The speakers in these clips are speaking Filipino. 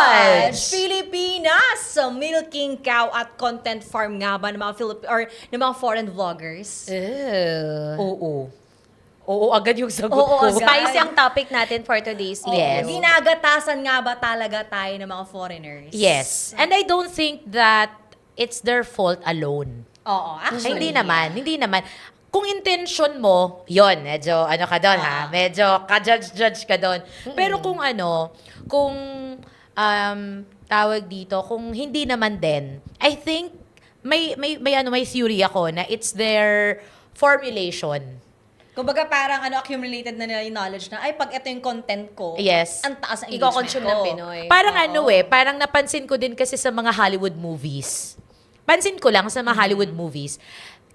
Judge! Pilipinas! Milking cow at content farm nga ba ng mga ng mga foreign vloggers? Oo. Oo, agad yung sagot Oo, ko. agad. Spicy ang topic natin for today's Oo. Yes. Ginagatasan nga ba talaga tayo ng mga foreigners? Yes. And I don't think that it's their fault alone. Oo, Ay, actually. hindi naman. Kung intention mo, yon medyo ano ka doon ha, medyo ka-judge ka doon. Pero kung tawag dito, kung hindi naman din, I think may theory ako na it's their formulation. Kumbaga parang accumulated na nila yung knowledge na, ay, pag ito yung content ko, Yes. ang taas ang engagement Iko-consume ko. ng Pinoy. Parang parang napansin ko din kasi sa mga Hollywood movies. Pansin ko lang sa mga Hollywood movies,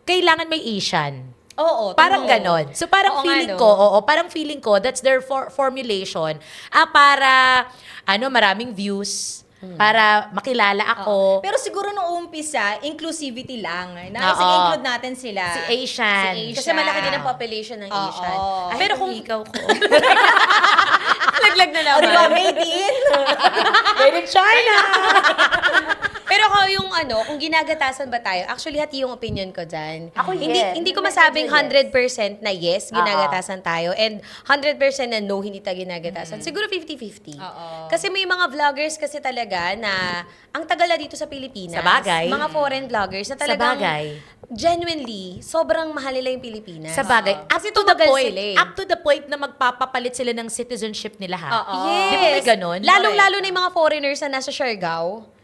kailangan may Asian. Oo. Parang totoo. ganon. So parang Oo nga, feeling no? ko, parang feeling ko, that's their formulation. Para, maraming views, para makilala ako. Pero siguro nung umpisa, inclusivity lang. Oo. Sige, include natin sila. Si Asian. Si Asian. Kasi malaki din ang population ng Oo. Asian. Ay, Pero kung ikaw ko. laglag na O, di ba, naman. made in? Made in China! Pero kung ginagatasan ba tayo, actually hati yung opinion ko dyan. Ako, hindi, yes. hindi ko Medyo masabing yes. 100% na yes, ginagatasan tayo, and 100% na no, hindi tayo ginagatasan. Siguro 50-50. Oo. Kasi may mga vloggers kasi talaga na ang tagal na dito sa Pilipinas. Sa bagay. Mga foreign vloggers na Sa talagang bagay. genuinely, sobrang mahal nila yung Pilipinas. Sa bagay. Kasi tumagal sila eh. Up to the point na magpapapalit sila ng citizenship nila ha. Oo. Yes. Di ba may ganon? Lalong-lalo na yung mga foreigners na nasa Siargao.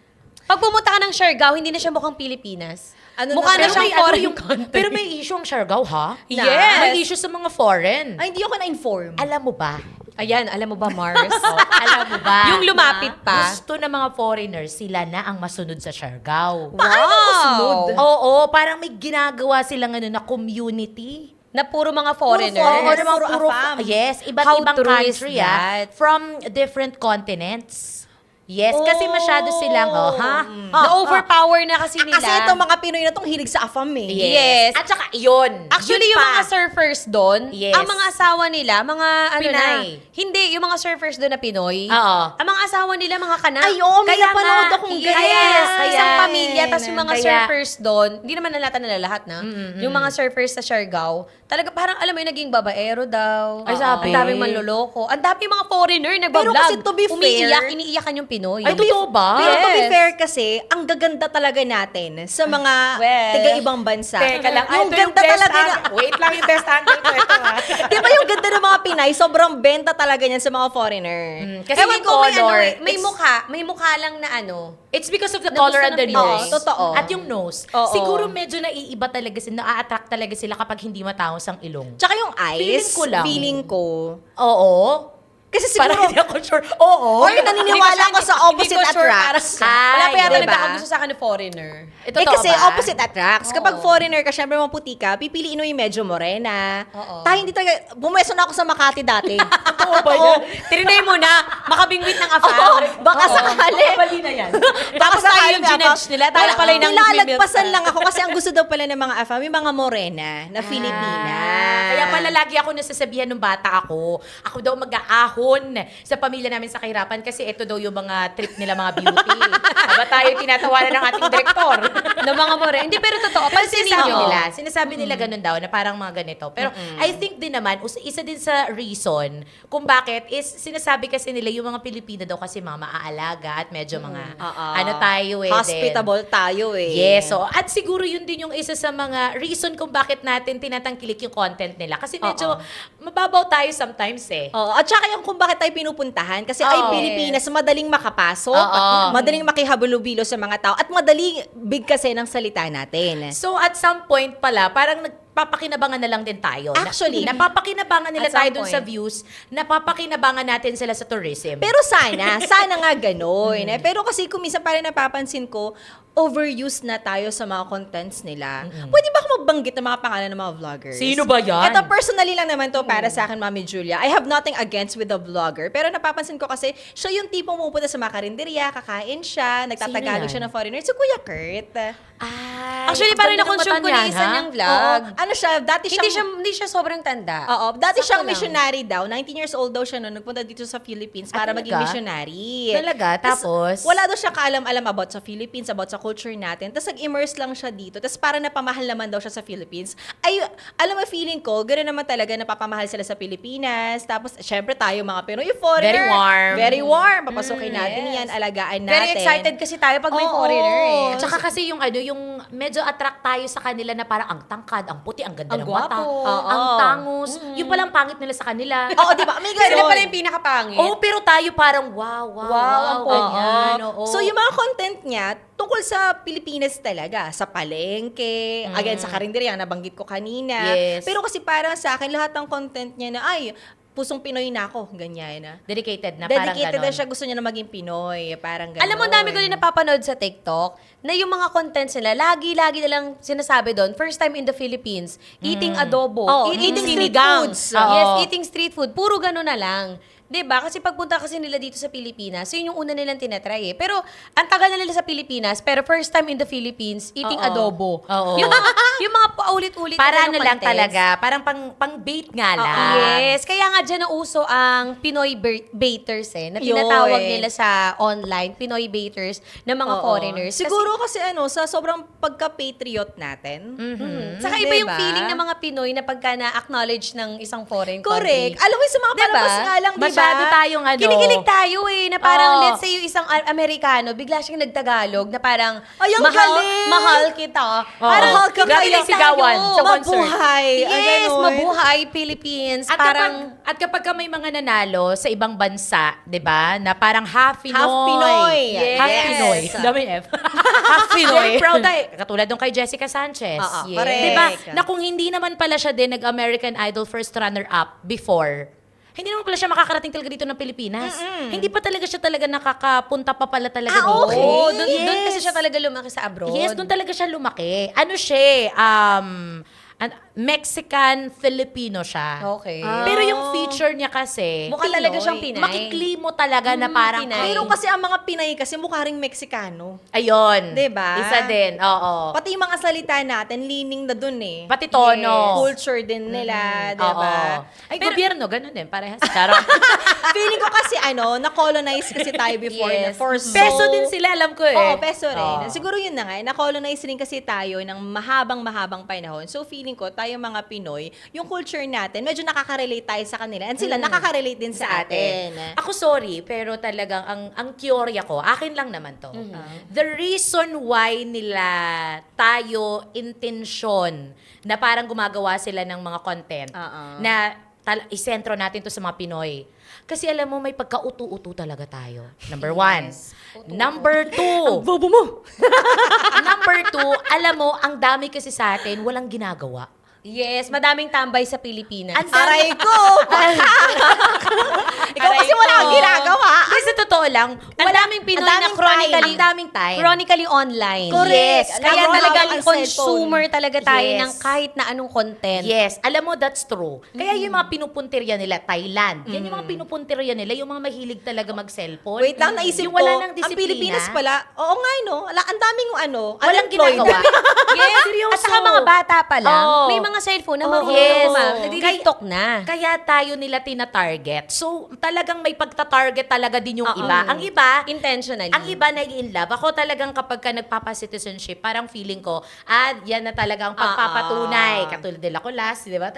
Pag pumunta ka ng Siargao, hindi na siya mukhang Pilipinas. Mukha na Pero siyang may, foreign country. pero may issue ang Siargao ha? Yes. May issue sa mga foreign. Ay, hindi ako na-inform. Alam mo ba? Ayan, alam mo ba, Mars? Alam mo ba? Yung lumapit pa. Gusto ng mga foreigners, sila na ang masunod sa Siargao. Paano masunod? Oo, parang may ginagawa silang na community. Na puro mga foreigners. Oo, na mga Puro puro, AFAM. yes, iba't How ibang true is country that? from different continents. Yes, kasi masyado silang, Na-overpower na kasi nila. Kasi itong mga Pinoy na itong hilig sa AFAM eh. Yes. At saka, yun. Actually, yun yung pa. mga surfers doon, Yes. ang mga asawa nila, mga Pinay. hindi, yung mga surfers doon na Pinoy, Oo. ang mga asawa nila, mga kanak. Ay, oo, may Kaya napanood nga, akong yes, ganyan. Yes, kaya isang yan. pamilya, tapos yung mga Kaya- surfers doon, hindi naman nalata na lahat na, yung mga surfers sa Siargao, talaga parang alam mo yung naging babaero daw. Ay, sabi. Ang daming manloloko. Ang daming mga foreigner nagbablog. Pero kasi to be fair- Umiiyak, iniiyakan yung Pinoy. Ay, totoo ba? Pero to be Yes. fair kasi, ang gaganda talaga natin sa mga Well, taga-ibang bansa. Teka lang. Yung ito ganda best talaga na, Wait lang yung best angle ko. Ito ha. di ba yung ganda ng mga Pinay, sobrang benta talaga niyan sa mga foreigner. Kasi Ewan yung ko, color, may it's- mukha lang na It's because of the Na gusto color and the ng Pinoy. nose. Oo, totoo. At yung nose. Oo. Siguro medyo naiiba talaga sila, na-attract talaga sila kapag hindi matangos ang ilong. Tsaka yung eyes, Feeling ko lang. feeling ko. Oo. Kasi siguro, Parang hindi ako sure. Oo. or naniniwala ko sa opposite attracts. Wala pa yata Diba? nagkakagusto sa akin ng foreigner. Totoo Kasi ba? opposite attracts. Kapag foreigner ka, syempre maputi ka, pipiliin mo yung medyo morena. Oo. Tayo hindi talaga, bumweso na ako sa Makati dati. Totoo ba yan? Tinry mo na, makabingwit ng afam. Oo, baka sakali. Mali na yan. Tapos Baka tayo sakali yung nga ginudge pa. nila, tayo Wala, pala yung nilalagpasan lang ako kasi ang gusto daw pala ng mga AFAM, yung mga morena na Filipina. Kaya pala lagi ako nasasabihan nung bata ako. Ako daw mag-aahon sa pamilya namin sa kahirapan kasi ito daw yung mga trip nila mga beauty. Aba tayo tinatawanan ng ating direktor. ng mga more. Hindi, pero totoo. Pansin ninyo. Sinasabi nila ganun daw na parang mga ganito. Pero I think din naman, isa din sa reason kung bakit is sinasabi kasi nila yung mga Pilipina daw kasi mga maaalaga at medyo mga tayo eh. Hospitable tayo eh. Yes, so at siguro yun din yung isa sa mga reason kung bakit natin tinatangkilik yung content nila. Kasi medyo mababaw tayo sometimes eh. Oo. At saka yung kung bakit tayo pinupuntahan. Kasi ay Oo. Pilipinas, madaling makapasok. Oo. Madaling makihabulubilo sa mga tao. At madaling big kasi ng salita natin. So at some point pala, parang nagpapakinabangan na lang din tayo. Actually, napapakinabangan nila at some tayo dun sa point. views, napapakinabangan natin sila sa tourism. Pero sana nga ganun. Pero kasi kung minsan parang napapansin ko, overuse na tayo sa mga contents nila. Pwede ba ako magbanggit ng mga pangalan ng mga vloggers? Sino ba yan? Ito, personally lang naman to para sa akin, Mami Julia. I have nothing against with the vlogger. Pero napapansin ko kasi, siya yung tipong pumupunta sa mga karinderya, kakain siya, nagtatagalog yan? siya ng foreigner. Si Kuya Kurt. Ay, Actually, ang parang ganda ng na-consume mata ko na niyan, isa ha? niyang vlog. Oo. Ano siya, dati Hindi siya sobrang tanda. Oo, dati Sakto siyang lang. missionary daw. 19 years old daw siya noon. Nagpunta dito sa Philippines para talaga? maging missionary. Talaga? Tapos? Wala daw siya kaalam-alam about sa Philippines, about sa culture natin. Tapos nag-immerse lang siya dito. Tapos para napamahal naman daw siya sa Philippines. Ay, alam mo, feeling ko, gano'n naman talaga napapamahal sila sa Pilipinas. Tapos, syempre tayo mga Pinoy, yung foreigner. Very warm. Very warm. Papasukin natin yes. yan, alagaan natin. Very excited kasi tayo pag may Oo. foreigner eh. Tsaka kasi yung yung medyo attract tayo sa kanila na parang ang tangkad, ang puti, ang ganda Ang ng mata, gwapo. ang tangos. Yung palang pangit nila sa kanila. Oo, di ba? May Sila gano'n. pala yung pinakapangit. Oo, pero tayo parang wow, ang ganyan, oo. So, yung mga content niya, tungkol sa Pilipinas talaga, sa palengke, again, sa karinderya, nabanggit ko kanina. Yes. Pero kasi parang sa akin, lahat ng content niya na, ay, pusong Pinoy na ako, ganyan na. Dedicated na, parang Dedicated na ganon. siya, gusto niya na maging Pinoy, parang gano'n. Alam mo, dami ko din napapanood sa TikTok na yung mga contents nila, lagi-lagi na lang sinasabi doon, first time in the Philippines, eating adobo, Oh, eating street sinigang. foods. Oo. Yes, eating street food. Puro gano'n na lang. 'Di ba? Kasi pagpunta kasi nila dito sa Pilipinas, yun yung una nilang tinatry eh. Pero ang tagal na nila sa Pilipinas, pero first time in the Philippines, eating Oo. adobo. Oo. Yung mga paulit-ulit Para na lang contest. talaga, parang pang bait nga lang. Yes. Kaya nga dyan nauso ang Pinoy baiters eh. Na tinatawag Yoy. nila sa online, Pinoy baiters na mga Oo. foreigners. Siguro kasi sa sobrang pagka-patriot natin. Saka iba yung Diba? feeling ng mga Pinoy na pagka na-acknowledge ng isang foreign Correct. country. Alam mo, sa mga Diba? palabas nga lang, di ba? Masyado tayong Kinikilig tayo eh, na parang Oo. let's say yung isang Amerikano, bigla siyang nagtagalog na parang Ay, ang galing! mahal kita. Oo. Parang Mahal ka Grabe kaya yung sigawan tayo. sa concert. Mabuhay. Yes, Ganon. mabuhay Philippines. At parang kapag ka may mga nanalo sa ibang bansa, 'di ba? Na parang half Pinoy. Half Pinoy. Yes. Half Pinoy. Dami F. half Pinoy. Very proud tayo. Katulad nung kay Jessica Sanchez. Oo, Yes. correct. 'Di ba? Na kung hindi naman pala siya din nag-American Idol first runner-up before, hindi naman pala siya makakarating talaga dito ng Pilipinas. Hindi pa talaga siya talaga nakakapunta pa pala talaga dito. okay. Oo, doon Yes. kasi siya talaga lumaki sa abroad. Yes, doon talaga siya lumaki. Ano siya, Mexican-Filipino siya. Okay. Pero yung feature niya kasi, Mukha talaga siyang Pinay. makikli mo talaga na parang, Pinay. Pero kasi ang mga Pinay kasi mukha ring Meksikano. ayun. Diba? Isa din, oo. Pati yung mga salita natin, leaning na dun eh. Pati tono. Culture din nila, di Oo. ba? Ay, gobyerno, ganun din. Parehas. Charot. Feeling ko kasi na-colonize kasi tayo before. Yes. For so, Peso din sila, alam ko eh. Oo, peso rin. Oo. Siguro yun na nga, na-colonize rin kasi tayo ng mahabang panahon. So feeling ko, tayo mga Pinoy, yung culture natin, medyo nakaka-relate tayo sa kanila. And sila, nakaka-relate din sa atin. Ako sorry, pero talagang ang teorya ko, akin lang naman to. The reason why nila tayo intensyon na parang gumagawa sila ng mga content na isentro natin to sa mga Pinoy. Kasi alam mo, may pagka-utu-utu talaga tayo. Number one. Number two. Bobo mo! Number two, alam mo, ang dami kasi sa atin, walang ginagawa. Yes, madaming tambay sa Pilipinas. Ang dami- Aray ko! Ikaw kasi wala kang ginagawa. Kasi totoo lang, Ang daming Pinoy na chronically, Ang daming time. chronically online. Correct. Yes. Kaya Nag-roll talagang out ang consumer talaga tayo Yes. ng kahit na anong content. Yes, alam mo, that's true. Kaya yung mga pinupuntirya nila, Thailand, yan yung mga pinupuntirya nila, yung mga mahilig talaga mag-cellphone. Wait lang, naisip yung ko, wala ng ang disiplina. Pilipinas pala, oo nga no, ang daming Walang unemployed. ginagawa. Yes. Seryoso. At saka mga bata pa lang, Oo. may mga cellphone na Oo. marunong Yes. nagdi-TikTok na. Kaya tayo nila tina-target. So, talagang may pagta-target talaga din yung iba. Ang iba, Intentionally. ang iba nai-in love. Ako talagang kapag ka nagpapa-citizenship, parang feeling ko, yan na talaga ang pagpapatunay. Katulad nila ko last, di ba?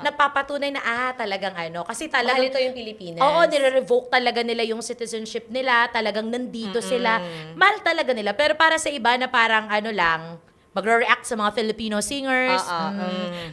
Nagpapatunay na, talagang ano. Kasi Mahal talagang, ito yung Pilipinas. oo, nire-revoke talaga nila yung citizenship nila. Talagang nandito sila. Mahal talaga nila. Pero para sa iba na parang ano lang, magre-react sa mga Filipino singers,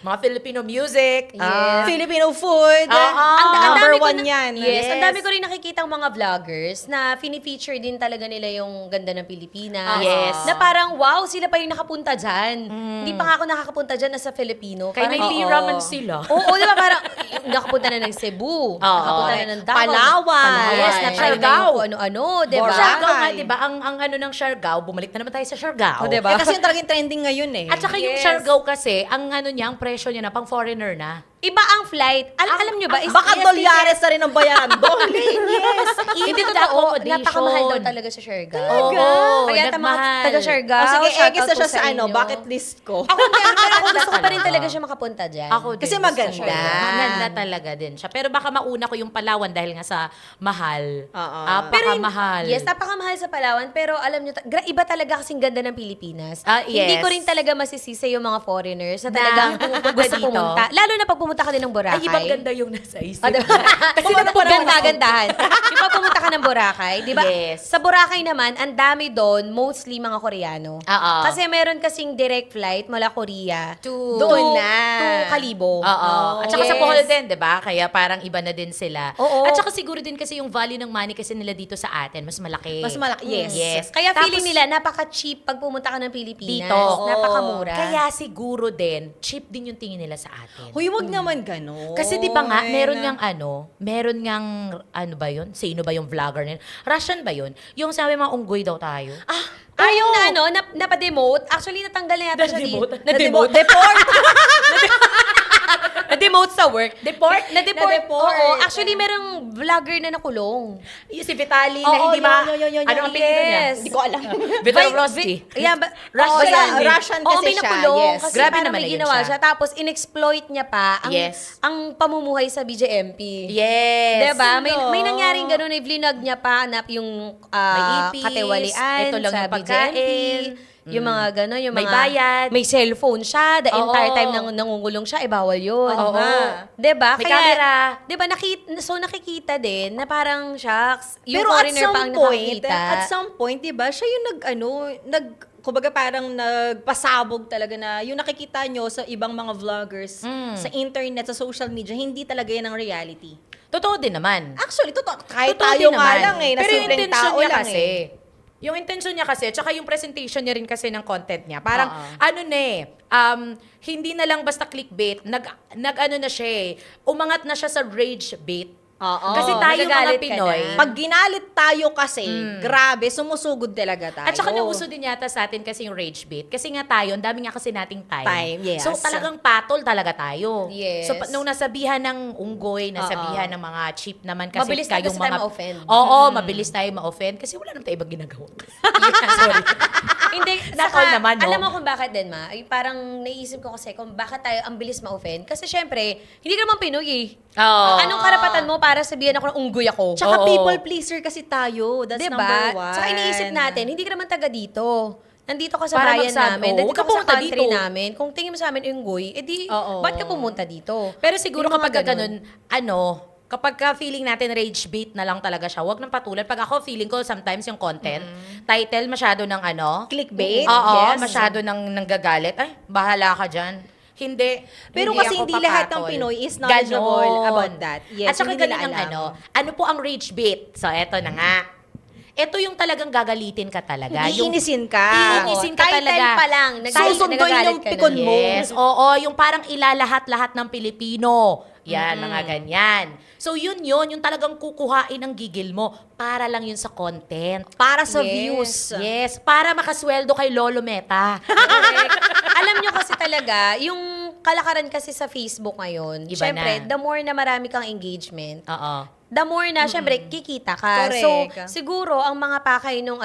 mga Filipino music. Yes. Filipino food. dami Number ko one yan. Yes, ang dami ko rin nakikita mga vloggers na fini-feature din talaga nila yung ganda ng Pilipinas. Yes. Na parang, wow, sila pa yung nakapunta dyan. Hindi pa nga ako nakakapunta dyan na sa Filipino. Kaya may Parang, ramen sila. Oo, di ba? Parang, nakapunta na ng Cebu. Nakapunta na ng Davao. Palawan. Yes, na Siargao. kung ano-ano, di ba? Boracay. Siargao nga, di ba? Ang ano ng Siargao, bumalik na naman tayo sa Siargao. O, di ba? Eh, kasi yung talagang trending ngayon eh. At saka yung Yes. Siargao kasi, ang ano niya, ang presyo niya na pang foreigner na. Iba ang flight. Alam nyo ba? Baka yes, dolyares na rin ang bayaran doon. Yes. Hindi Even the totoo. accommodation. Napakamahal daw talaga sa Siargao. Oo, Kaya ta mga nagmahal. taga-Siargao, O sige, shoutout egis na po siya sa inyo. bucket list ko. Ako din, pero ako gusto ko pa rin Talaga. talaga siya makapunta dyan. Ako din. Kasi gusto maganda. ko siya. Maganda talaga din siya. Pero baka mauna ko yung Palawan dahil nga sa mahal. Oo. Pero Mahal. Yes, napakamahal sa Palawan. Pero alam nyo, iba talaga kasing ganda ng Pilipinas. Hindi Yes. ko rin talaga masisisi yung mga foreigners na Na talagang pumupunta gusto dito. pumunta. Lalo na pag pumunta ka din ng Boracay. Ay, ibang ganda yung nasa isip. Ah, diba? Kasi Ganda-gandahan. Di ba pumunta ka ng Boracay? Di ba? Yes. Sa Boracay naman, ang dami doon, mostly mga Koreano. Oo. Kasi meron kasing direct flight mula Korea Doon na. to Kalibo. Oo. At saka sa Yes. Bohol din, di ba? Kaya parang iba na din sila. Oo. At saka siguro din kasi yung value ng money kasi nila dito sa atin, mas malaki. Mas malaki. Yes. Yes. Kaya Tapos, feeling nila, napaka-cheap pag pumunta ka ng Pilipinas. Dito. Napakamura. Kaya siguro din, cheap din yung tingin nila sa atin. Huy, wag naman ganon. Kasi di ba nga, meron ano ba yun? Sino ba yung vlogger nila? Russian ba yun? Yung sabi mga unggoy daw tayo. Yung na ano, napademote. Actually, natanggal na yata siya dito. Na-demote? Deport. Na-demote sa work. Deport? Na-deport. Na-deport. Oo, actually, merong vlogger na nakulong. Yung si Vitali na Oo, hindi ba? yun. Ano ang apelyido niya? Yes. Hindi ko alam. Vitorowski. Yeah, Russian. yan. Russian Oo, kasi may siya, nakulong. yes. Kasi Grabe parang naman may na yun ginawa siya. siya. Tapos, in-exploit niya pa Yes. ang pamumuhay sa BJMP. Yes. Diba? May No. nangyaring gano'n, vlog niya pa, hanap yung May ipis, katiwalian ito lang sa yung pagkain. BJMP. Yung mga gano'n, yung May mga... bayad. May cellphone siya. The Oo. entire time nangungulong siya, bawal yun. Oo. Diba? May camera. Diba, nakikita din na parang, shucks, yung Pero at foreigner pa ang nakakita. some point, di ba, siya yung kumbaga parang nagpasabog talaga na yung nakikita nyo sa ibang mga vloggers, sa internet, sa social media, hindi talaga yan ang reality. Totoo din naman. Actually, kahit Totoo tayo din nga naman. lang na Pero yung simpleng intention tao niya lang kasi, eh. yung intention niya kasi, tsaka yung presentation niya rin kasi ng content niya, parang, hindi na lang basta clickbait, nag-ano na siya eh, umangat na siya sa rage bait. Oo. Kasi tayo mga Nagagalit ka Pinoy, na. Pag ginalit tayo kasi, grabe, sumusugod talaga tayo. at saka nauso din yata sa atin kasi yung rage bait. Kasi nga tayo, ang dami nga kasi nating time. Time, yes. So talagang patol talaga tayo. Yes. So nung nasabihan ng unggoy, nasabihan ng mga cheap naman kasi Mabilis na kayong kasi tayo mga ma-offend. Oo, mabilis tayo ma-offend kasi wala naman tayo ibang ginagawa. Sorry. Hindi, That's all naman, no? alam mo kung bakit din, Ma? Ay, parang naisip ko kasi kung bakit tayo ang bilis ma-offend. Kasi syempre, hindi ka naman Pinoy eh. Oo. Anong karapatan mo para sabihin ako ng unggoy ako? Tsaka Oo. people pleaser kasi tayo. That's diba? number one. Tsaka iniisip natin, hindi ka naman taga dito. Nandito ka sa Para bayan magsabi, namin, oh, nandito huwag ka ka sa pumunta country dito. namin. Kung tingin mo sa amin unggoy, edi, Oo. ba't ka pumunta dito? Pero siguro Yung mga kapag ganun, kapag ka feeling natin rage bait na lang talaga siya, wag nang patulan. Pag ako feeling ko sometimes yung content, title masyado ng Clickbait? Oo, Yes. masyado ng nanggagalit. Ay, bahala ka dyan. Hindi. Pero kasi ako hindi lahat ng papatol. Pinoy is knowledgeable Ganon. about that. Yes, At saka hindi ganun nila ang alam. ano po ang rage bait? So, eto na nga. Ito yung talagang gagalitin ka talaga. Iinisin ka. Iinisin ka Title talaga. pa lang, Susunduin nagagalit yung ka na. pikon mo. Yes, oo. Yung parang ilalahat-lahat ng Pilipino. Yan, mga ganyan. So, yun. Yung talagang kukuhain ang gigil mo para lang yun sa content. Para sa Yes. views. Yes, para makasweldo kay Lolo Meta. Correct. Alam nyo kasi talaga, yung kalakaran kasi sa Facebook ngayon, Iba syempre, na. the more na marami kang engagement, Oo. the more na, syempre, kikita ka. Correct. So, siguro, ang mga pakay ng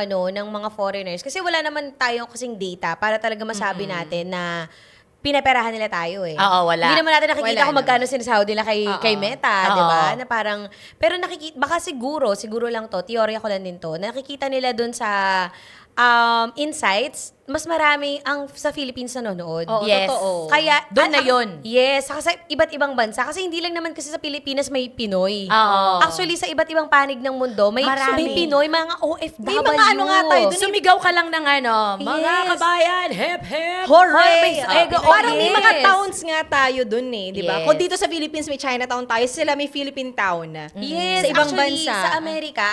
mga foreigners, kasi wala naman tayong kasing data para talaga masabi natin na pinaperahan nila tayo eh. Oo, wala. Hindi naman natin nakikita Wala kung magkano sinasahod nila kay Meta, Oo. di ba? Na parang, pero nakikita, baka siguro lang to, teorya ko lang din to, nakikita nila dun sa insights, mas marami ang sa Philippines nanonood. Oo, Yes. totoo. Kaya, Doon na yun. Yes, saka sa iba't ibang bansa. Kasi hindi lang naman kasi sa Pilipinas may Pinoy. Oo. Actually, sa iba't ibang panig ng mundo, may Marami. Pinoy, mga OFW. May mga ano nga tayo dun, Sumigaw ka lang ng mga Yes. kabayan, hep, hep. Hooray! Ego, Parang may mga yes. towns nga tayo dun di ba? Yes. Kung dito sa Philippines may Chinatown tayo, sila may Philippine town. Yes, Sa ibang actually, bansa. sa Amerika,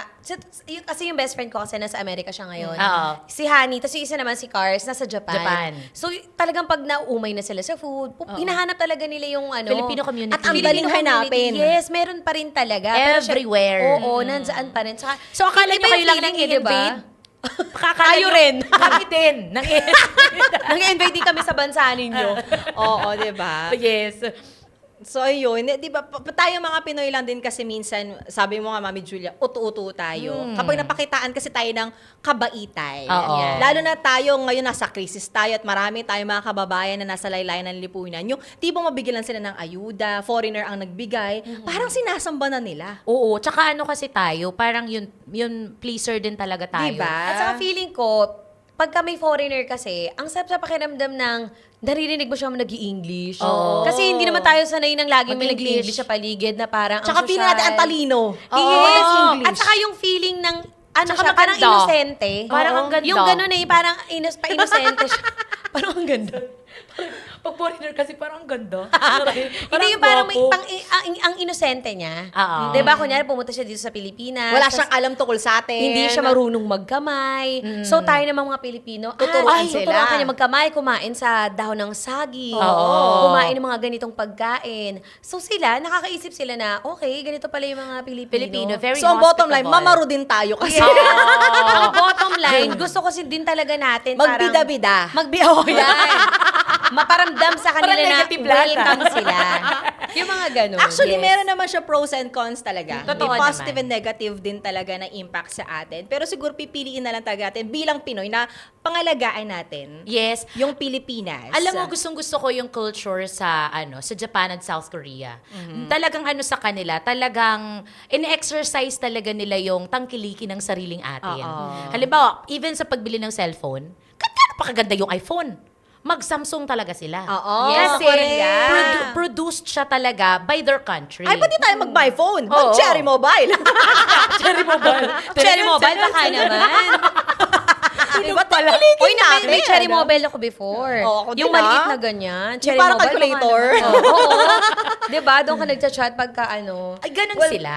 kasi yung best friend ko kasi nasa Amerika siya ngayon. Oo. Si Honey, tapos yung isa naman si Cars, nasa Japan. So, talagang pag nauumay na sila sa food, hinahanap talaga nila yung Filipino community. At ang Filipino daling hanapin. community. Yes, meron pa rin talaga. Everywhere. Oo, nandyan pa rin. Saka, So, akala iba nyo kayo yung lang feeling nang eh, di ba? Tayo rin. Kami din. Nang-invite din kami sa bansa ninyo. Oo, di ba? Yes. So, ayun. Di ba, tayo mga Pinoy lang din kasi minsan, sabi mo nga, Mami Julia, utu-utu tayo. Kapag napakitaan kasi tayo ng kabaitan. Oo. Yan. Lalo na tayo ngayon nasa krisis tayo at marami tayong mga kababayan na nasa laylayan ng lipunan. Yung tipong mabigyan lang sila ng ayuda, foreigner ang nagbigay, parang sinasamba na nila. Oo. Tsaka ano kasi tayo, parang yun pleaser din talaga tayo. Diba? At saka feeling ko, pagka may foreigner kasi, ang sarap sa pakiramdam ng naririnig mo siya nag-i-English. Oo. Kasi hindi naman tayo sanay ng laging may Mag-English. nag-i-English sa paligid na parang Tsaka ang feeling social. natin ang talino. Yes. English. At saka yung feeling ng, ano Tsaka siya, parang maganda. inosente. Parang ang ganda. Yung gano'n eh, parang pa-inosente siya. Parang ang ganda. Pag foreigner kasi parang ang ganda. Hindi yung parang may, ang inosente niya. Oo. Diba, kunyari pumunta siya dito sa Pilipinas. Wala tas siyang alam tungkol sa atin. hindi siya marunong magkamay. So, tayo namang mga Pilipino, Tuturuan sila. tuturuan kanya magkamay, kumain sa dahon ng saging, Oo. kumain ng mga ganitong pagkain. So, sila, nakakaisip sila na, okay, ganito pala yung mga Filipino, very So, ang bottom line, hospitable. mamaro din tayo kasi. Ang bottom line, gusto kasi din talaga natin Magbida-bida. Oh, yan. Maparamdam sa kanila Parang na negative lahat, welcome sila. Yung mga ganun. Actually, Yes. meron naman siya pros and cons talaga. Totoo May positive naman. and negative din talaga na impact sa atin. Pero siguro pipiliin na lang talaga natin bilang Pinoy na pangalagaan natin Yes. yung Pilipinas. Alam mo, gustong-gusto ko yung culture sa sa Japan at South Korea. Talagang sa kanila, talagang in-exercise talaga nila yung tangkilikin ng sariling atin. Oo. Halimbawa, even sa pagbili ng cellphone, ganda pa kaganda yung iPhone. Mag-Samsung talaga sila. Oo. Yes, Kasi Korea. produced siya talaga by their country. Ay, pati tayo mag-buy phone. Oo. Mag-Cherry Mobile. Cherry Mobile. Cherry Mobile, baka naman. Diba Uy, natin? may Cherry Mobile ako before. Oo, ako yung din, maliit ah. na ganyan. Yung Cherry parang Mobile, calculator. baka naman. Oo. Diba? Doon ka nagchat-chat pagka Ay, ganun sila.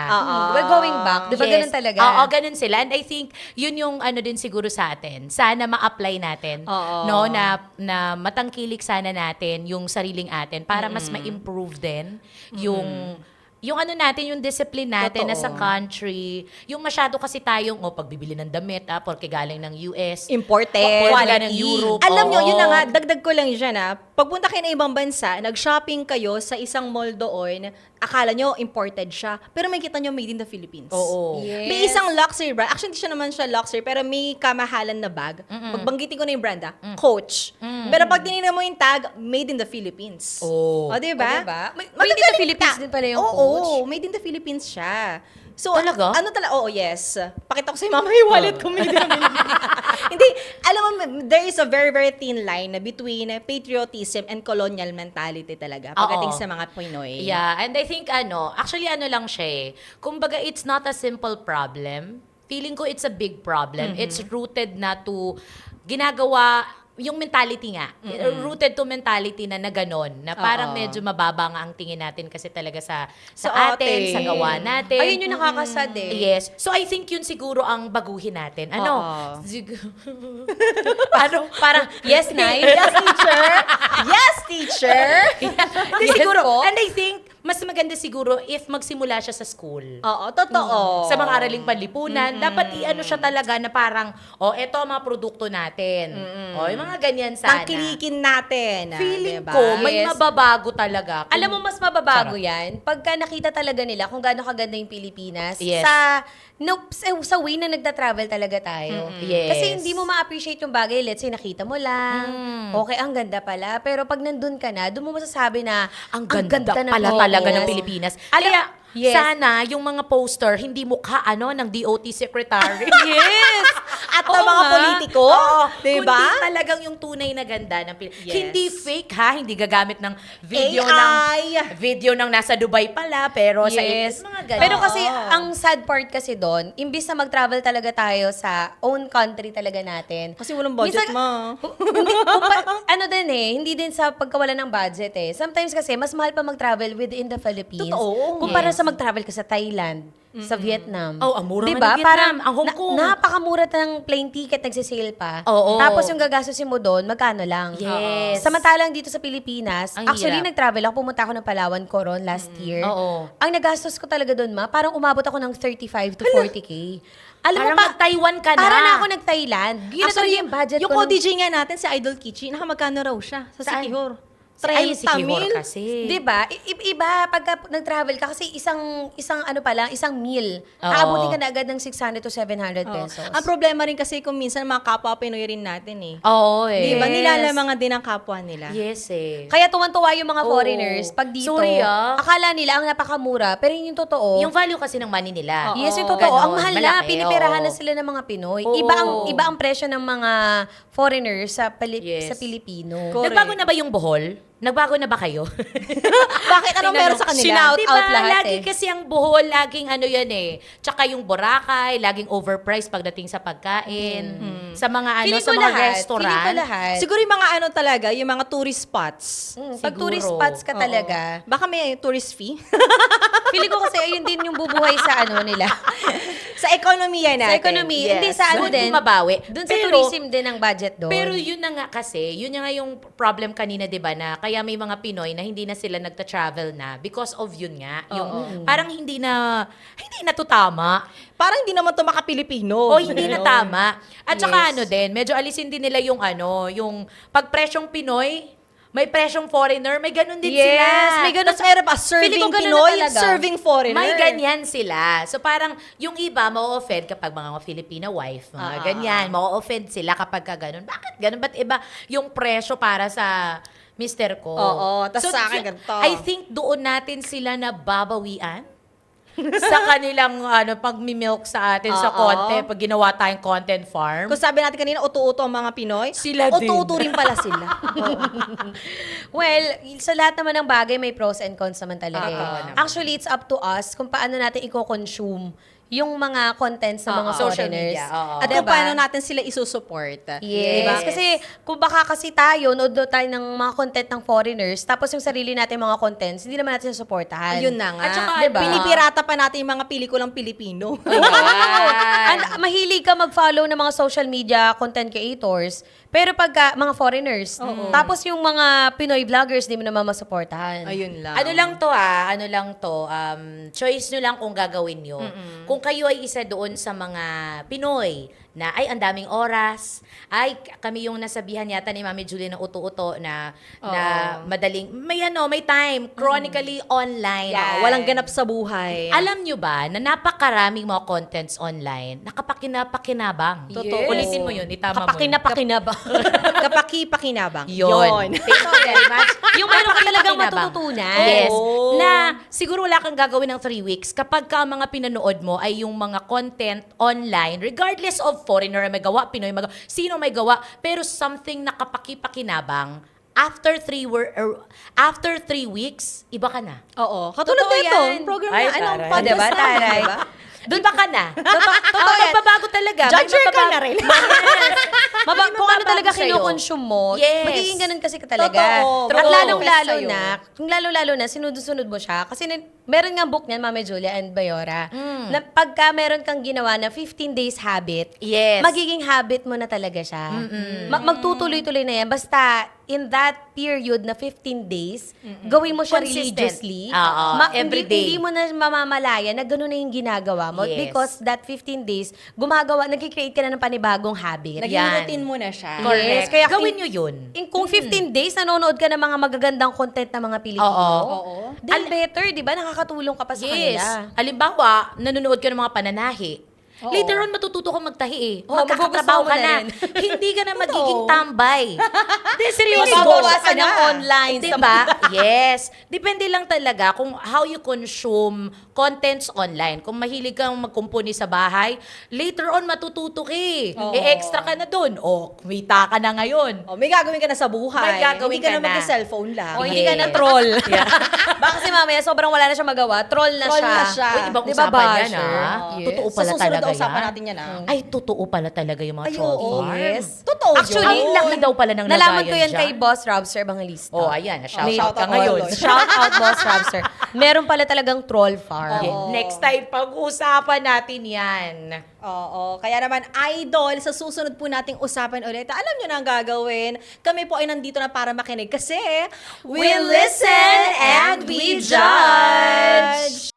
We're going back. Diba Yes. ganun talaga? Oo, ganun sila. And I think, yun yung din siguro sa atin. Sana ma-apply natin. Oo. No, na matangkilik sana natin yung sariling atin para mas ma-improve din yung natin, yung discipline natin Totoo. na sa country. Yung masyado kasi tayong, pagbibili ng damit, porque galing ng US. Imported. Wala ng Europe. Alam nyo, Oo. yun na nga, dagdag ko lang dyan pagpunta kayo ng ibang bansa, nag-shopping kayo sa isang mall doon, akala nyo imported siya, pero may kita nyo made in the Philippines. Oo. Yes. May isang luxury brand. Actually, hindi siya naman siya luxury, pero may kamahalan na bag. Pagbanggitin ko na yung brand, Coach. Pero pag tinignan mo yung tag, made in the Philippines. Oo. O, diba? O, diba? Made in the Magagaling Philippines ka. din pala yung Oo, Coach. made in the Philippines siya. So, Talaga? Oo, yes. Pakita ko sa'yo, mama, yung wallet ko, made in the Philippines. Hindi, alam mo, there is a very, very thin line between patriotism and colonial mentality talaga pagdating Oo. sa mga Pinoy. Yeah, and I think actually lang siya eh. Kumbaga, it's not a simple problem. Feeling ko it's a big problem. It's rooted na to ginagawa yung mentality nga. Rooted to mentality na ganon. Na parang Oo. medyo mababa nga ang tingin natin kasi talaga sa Sa atin, atin. sa gawa natin. Ayun yung nakakasad eh. Yes. So I think yun siguro ang baguhin natin. Oo. Parang, yes, Nay. Yes, teacher! Yes, teacher! Hindi, Yes siguro. po. And I think, mas maganda siguro if magsimula siya sa school. Oo, totoo. Sa mga araling panlipunan, dapat i-ano siya talaga na parang, eto ang mga produkto natin. Yung mga ganyan sana. Tangkilikin natin. Feeling diba? ko, may Yes. mababago talaga. Alam mo, mas mababago yan pagka nakita talaga nila kung gaano kaganda yung Pilipinas Yes. sa way na nagta-travel talaga tayo. Yes. Kasi hindi mo ma-appreciate yung bagay. Let's say, nakita mo lang. Okay, ang ganda pala. Pero pag nandun ka na, doon mo masasabi na ang ganda ng pala talaga ng Pilipinas. Pilipinas. Kaya, Yes. sana yung mga poster, hindi mukha ng DOT secretary. Yes! at Oo ng mga nga. politiko. Oo. Diba? Kundi talagang yung tunay na ganda ng Yes. Hindi fake ha, hindi gagamit ng AI. video ng nasa Dubai pala, pero sa Yes. mga ganyan. Pero kasi, Oo. ang sad part kasi doon, imbis na mag-travel talaga tayo sa own country talaga natin. Kasi walang budget, Minsan- ma. hindi, ano din hindi din sa pagkawala ng budget Sometimes kasi, mas mahal pa mag-travel within the Philippines. Totoo. Kumpara Yes. sa mag-travel ka sa Thailand, sa Vietnam. Oh, ang mura nga diba? ng Vietnam, Parang, ang Hong Kong. napakamura ng plane ticket, nagsisale pa. Oo. Tapos yung gagastusin mo doon, magkano lang. Yes. Samantalang dito sa Pilipinas, Ang actually hirap. nag-travel ako, pumunta ako ng Palawan, Coron last year. Oo. Ang nagastos ko talaga doon, parang umabot ako ng 35 to 40K. Alam mo Parang pa, mag-Taiwan ka na. para na ako nag-Thailand. Yun na talaga yung budget yung ko. co-DJ nga natin, si Idol Kichi, nakamagkano raw siya sa Saan? Sikihor? Ay, si 30 Kihor mil? kasi. Diba? Iba, pagka nag-travel ka, kasi isang ano pa lang, isang meal, Oo. aabutin ka na agad ng 600 to 700 Oo. pesos. Ang problema rin kasi kung minsan mga kapwa Pinoy rin natin eh. Oo eh. Di ba? Yes. Nilalamangan din ang kapwa nila. Yes eh. Kaya tuwan-tuwa yung mga Oo. foreigners pag dito. Sorry, Akala nila ang napakamura, pero yun yung totoo. Yung value kasi ng money nila. Oo. Yes, yung totoo. Ganon, Ang mahal na. malaki, Pinipirahan oo. na sila ng mga Pinoy. Oo. Iba ang presyo ng mga foreigners sa Yes. sa Pilipino. Correct. Nagbago na ba yung Bohol? Nagbago na ba kayo? Bakit? Anong meron sa kanila? Shout Diba, out lahat lagi kasi ang Bohol, laging ano yan eh. Tsaka yung Boracay, laging overpriced pagdating sa pagkain. Sa mga ano, Feeling sa ko mga lahat. restaurant. Feeling ko lahat. Siguro yung mga ano talaga, yung mga tourist spots. Pag siguro. tourist spots ka Oo. talaga, Baka may tourist fee. feeling ko kasi ayun din yung bubuhay sa ano nila. sa ekonomiya natin. Sa economy. Hindi sa ano Doon din. bumabawi. Doon sa Pero- tourism din ang budget doon. Pero yun na nga kasi, yun na nga yung problem kanina, di ba, na kaya may mga Pinoy na hindi na sila nagta-travel na because of yun nga. Yung parang hindi na tutama. Parang hindi naman ito maka-Pilipino. O hindi na tama. At saka Yes. ano din, medyo alisin din nila yung ano, yung pagpresyong Pinoy, may presyong foreigner, may ganun din Yes, sila. may ganun. Tapos meron pa, Feeling serving ko ganun na Pinoy, talaga. serving foreigner. May ganyan sila. So parang yung iba ma-offend kapag mga Filipina wife, mga ganyan. Ma-offend sila kapag ka ganun. Bakit ganun? Ba't iba yung presyo para sa mister ko? Oo, tas sa akin ganito. I think doon natin sila nababawian sa kanilang pag-milk sa atin sa Oo. content, pag ginawa tayong content farm. Kung sabi natin kanina, uto-uto ang mga Pinoy, Sila din. uto-uto rin pala sila. Well, sa lahat naman ng bagay, may pros and cons naman talaga. Oo naman. Actually, it's up to us kung paano natin i-consume yung mga contents ng mga Social foreigners. media, oo. At Diba? kung paano natin sila isusupport. Yes. Diba? Kasi kung baka kasi tayo, nood tayo ng mga content ng foreigners, tapos yung sarili natin mga contents, hindi naman natin susuportahan. Ayun na nga. At saka, diba? Pinipirata pa natin yung mga pelikulang Pilipino. Ayan. Mahilig ka mag-follow ng mga social media content creators, pero pagka mga foreigners, tapos yung mga Pinoy vloggers, di mo naman masuportahan. Ayun lang. Ano lang to, choice nyo lang kung gagawin nyo. Kung kayo ay isa doon sa mga Pinoy na ay ang daming oras, ay kami yung nasabihan yata ni Mami Julie na uto-uto na madaling, may time, chronically online. Oo, walang ganap sa buhay. Alam nyo ba na napakaraming mga contents online, nakapakinapakinabang. Totoo. Ulitin mo yun, itama mo. Kapakina ba? Kapaki-pakinabang. Yun. Thank you very much. Yung meron ka talagang Kapakinabangan. matututunan. Yes. Oo. Na siguro wala kang gagawin ng 3 weeks kapag ka ang mga pinanood mo ay yung mga content online, regardless of foreigner may gawa, Pinoy may gawa, sino may gawa, pero something na kapaki-pakinabang, after 3 weeks, iba ka na. Oo. Katulad Totoo nito, yan. program Ay, na, anong taray. podcast Diba, namin, taray? diba? Doon ba ka na? Totoo yan. Magbabago talaga. May Judger ka magbabago. na rin. May Kung ano mababago talaga sa'yo. kinokonsume mo, Yes. magiging ganun kasi ka talaga. Totoo. At True. lalong-lalo Sa'yo. na, kung lalo-lalo na, sinunod-sunod mo siya. Kasi meron nga book niyan, Mami Julia and Bayora, na pagka meron kang ginawa na 15 days habit, Yes. magiging habit mo na talaga siya. Magtutuloy-tuloy na yan. Basta, in that period na 15 days, gawin mo siya Consistent. religiously. Oo, every day. Hindi mo na mamamalaya na gano'n na yung ginagawa mo. Yes. Because that 15 days, nag-create ka na ng panibagong habit. Naging Yan. routine mo na siya. Correct. Yes, kaya Gawin nyo yun. Kung 15 days, nanonood ka ng mga magagandang content ng mga Pilipino, Oo. then better, di ba? Nakakatulong ka pa sa Yes. kanila. Halimbawa, nanonood ka ng mga pananahi. Oo. Later on, matututo kang magtahi eh. Oo, Magkakatrabaho magugustuhan ka mo na na. rin. Hindi ka na magiging tambay. Hindi, seryoso. Mababawasan Ano? ng online. Diba? Yes. Depende lang talaga kung how you consume contents online. Kung mahilig kang magkumpuni sa bahay, later on matututo ka eh. Oo. Extra ka na dun. O, kumita ka na ngayon. Oh, may gagawin ka na sa buhay. May gagawin Hindi ka ka na na. mag-cellphone lang. O hindi ka na Yes. troll. Baka kasi mamaya sobrang wala na siya magawa, troll na Troll siya. na siya. Uy, ibang Di ba, usapan yan, basher? ah. Yes. Totoo Sa pala susunod talaga na usapan yan. natin yan, Ay, totoo pala talaga yung mga Ay, troll oo. farm. Yes. Totoo Actually, yun. Ang laki daw pala ng Nalaman lagayan ko yan dyan. kay Boss Robster Evangelista. Oh, ayan. Shout May- out ka out ngayon. all. Shout out, Boss Robster. Meron pala talagang troll farm. Yeah. Oo. Next time, pag-usapan natin yan. Oo. Kaya naman, idol, sa susunod po nating usapan ulit, alam nyo na ang gagawin. Kami po ay nandito na para makinig kasi We listen and we judge.